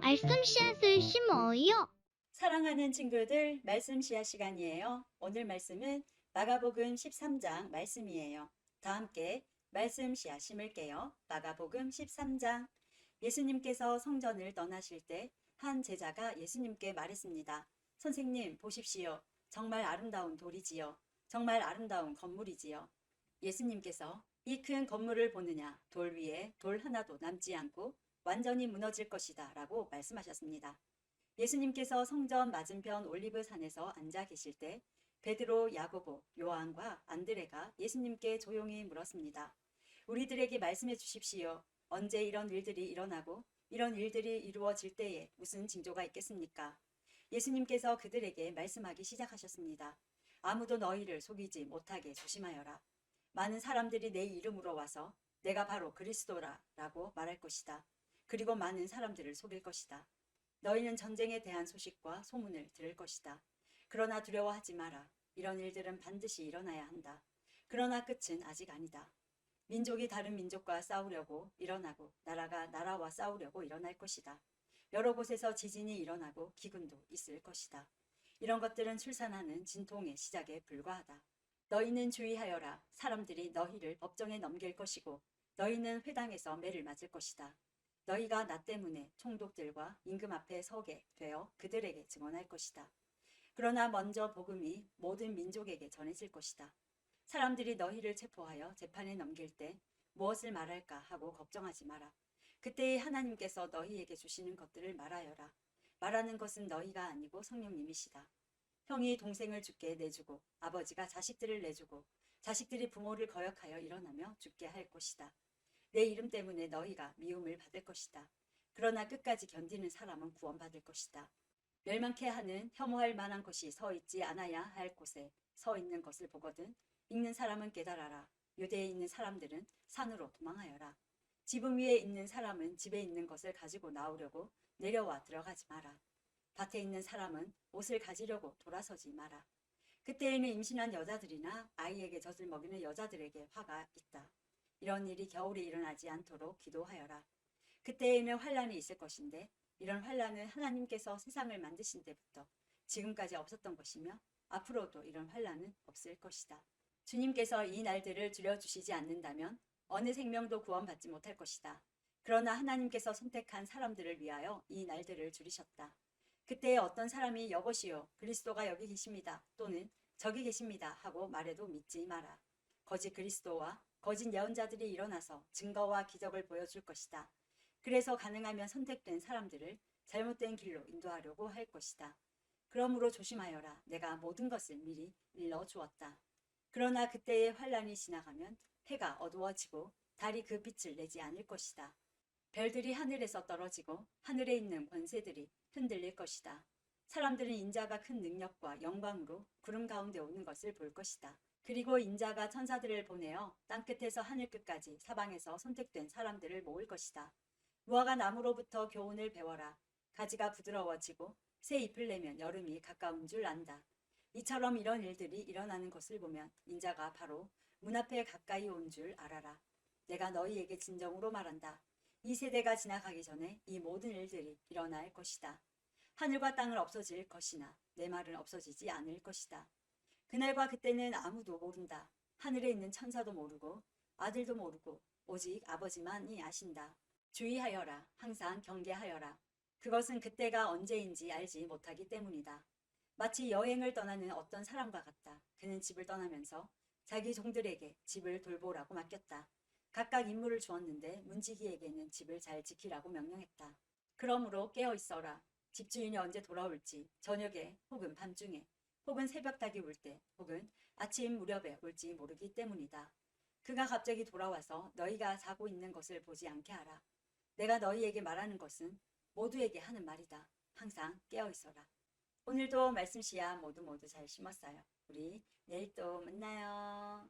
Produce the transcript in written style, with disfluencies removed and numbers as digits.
말씀 씨앗을 심어요. 사랑하는 친구들, 말씀 씨앗 시간이에요. 오늘 말씀은 마가복음 13장 말씀이에요. 다 함께 말씀 씨앗 심을게요. 마가복음 13장. 예수님께서 성전을 떠나실 때 한 제자가 예수님께 말했습니다. 선생님, 보십시오. 정말 아름다운 돌이지요. 정말 아름다운 건물이지요. 예수님께서 이 큰 건물을 보느냐? 돌 위에 돌 하나도 남지 않고 완전히 무너질 것이다 라고 말씀하셨습니다. 예수님께서 성전 맞은편 올리브산에서 앉아 계실 때 베드로, 야고보, 요한과 안드레가 예수님께 조용히 물었습니다. 우리들에게 말씀해 주십시오. 언제 이런 일들이 일어나고 이런 일들이 이루어질 때에 무슨 징조가 있겠습니까? 예수님께서 그들에게 말씀하기 시작하셨습니다. 아무도 너희를 속이지 못하게 조심하여라. 많은 사람들이 내 이름으로 와서 내가 바로 그리스도라 라고 말할 것이다. 그리고 많은 사람들을 속일 것이다. 너희는 전쟁에 대한 소식과 소문을 들을 것이다. 그러나 두려워하지 마라. 이런 일들은 반드시 일어나야 한다. 그러나 끝은 아직 아니다. 민족이 다른 민족과 싸우려고 일어나고 나라가 나라와 싸우려고 일어날 것이다. 여러 곳에서 지진이 일어나고 기근도 있을 것이다. 이런 것들은 출산하는 진통의 시작에 불과하다. 너희는 주의하여라. 사람들이 너희를 법정에 넘길 것이고 너희는 회당에서 매를 맞을 것이다. 너희가 나 때문에 총독들과 임금 앞에 서게 되어 그들에게 증언할 것이다. 그러나 먼저 복음이 모든 민족에게 전해질 것이다. 사람들이 너희를 체포하여 재판에 넘길 때 무엇을 말할까 하고 걱정하지 마라. 그때에 하나님께서 너희에게 주시는 것들을 말하여라. 말하는 것은 너희가 아니고 성령님이시다. 형이 동생을 죽게 내주고 아버지가 자식들을 내주고 자식들이 부모를 거역하여 일어나며 죽게 할 것이다. 내 이름 때문에 너희가 미움을 받을 것이다. 그러나 끝까지 견디는 사람은 구원받을 것이다. 멸망케 하는 혐오할 만한 것이 서 있지 않아야 할 곳에 서 있는 것을 보거든 읽는 사람은 깨달아라. 유대에 있는 사람들은 산으로 도망하여라. 지붕 위에 있는 사람은 집에 있는 것을 가지고 나오려고 내려와 들어가지 마라. 밭에 있는 사람은 옷을 가지려고 돌아서지 마라. 그때에는 임신한 여자들이나 아이에게 젖을 먹이는 여자들에게 화가 있다. 이런 일이 겨울에 일어나지 않도록 기도하여라. 그때에는 환란이 있을 것인데 이런 환란은 하나님께서 세상을 만드신 때부터 지금까지 없었던 것이며 앞으로도 이런 환란은 없을 것이다. 주님께서 이 날들을 줄여주시지 않는다면 어느 생명도 구원받지 못할 것이다. 그러나 하나님께서 선택한 사람들을 위하여 이 날들을 줄이셨다. 그때에 어떤 사람이 여보시오 그리스도가 여기 계십니다 또는 저기 계십니다 하고 말해도 믿지 마라. 거짓 그리스도와 거짓 예언자들이 일어나서 증거와 기적을 보여줄 것이다. 그래서 가능하면 선택된 사람들을 잘못된 길로 인도하려고 할 것이다. 그러므로 조심하여라. 내가 모든 것을 미리 일러주었다. 그러나 그때의 환란이 지나가면 해가 어두워지고 달이 그 빛을 내지 않을 것이다. 별들이 하늘에서 떨어지고 하늘에 있는 권세들이 흔들릴 것이다. 사람들은 인자가 큰 능력과 영광으로 구름 가운데 오는 것을 볼 것이다. 그리고 인자가 천사들을 보내어 땅끝에서 하늘끝까지 사방에서 선택된 사람들을 모을 것이다. 무화과 나무로부터 교훈을 배워라. 가지가 부드러워지고 새 잎을 내면 여름이 가까운 줄 안다. 이처럼 이런 일들이 일어나는 것을 보면 인자가 바로 문 앞에 가까이 온 줄 알아라. 내가 너희에게 진정으로 말한다. 이 세대가 지나가기 전에 이 모든 일들이 일어날 것이다. 하늘과 땅은 없어질 것이나 내 말은 없어지지 않을 것이다. 그날과 그때는 아무도 모른다. 하늘에 있는 천사도 모르고 아들도 모르고 오직 아버지만이 아신다. 주의하여라. 항상 경계하여라. 그것은 그때가 언제인지 알지 못하기 때문이다. 마치 여행을 떠나는 어떤 사람과 같다. 그는 집을 떠나면서 자기 종들에게 집을 돌보라고 맡겼다. 각각 임무를 주었는데 문지기에게는 집을 잘 지키라고 명령했다. 그러므로 깨어 있어라. 집주인이 언제 돌아올지 저녁에 혹은 밤중에 혹은 새벽닭이 울 때 혹은 아침 무렵에 올지 모르기 때문이다. 그가 갑자기 돌아와서 너희가 자고 있는 것을 보지 않게 하라. 내가 너희에게 말하는 것은 모두에게 하는 말이다. 항상 깨어 있어라. 오늘도 말씀 씨앗 모두 잘 심었어요. 우리 내일 또 만나요.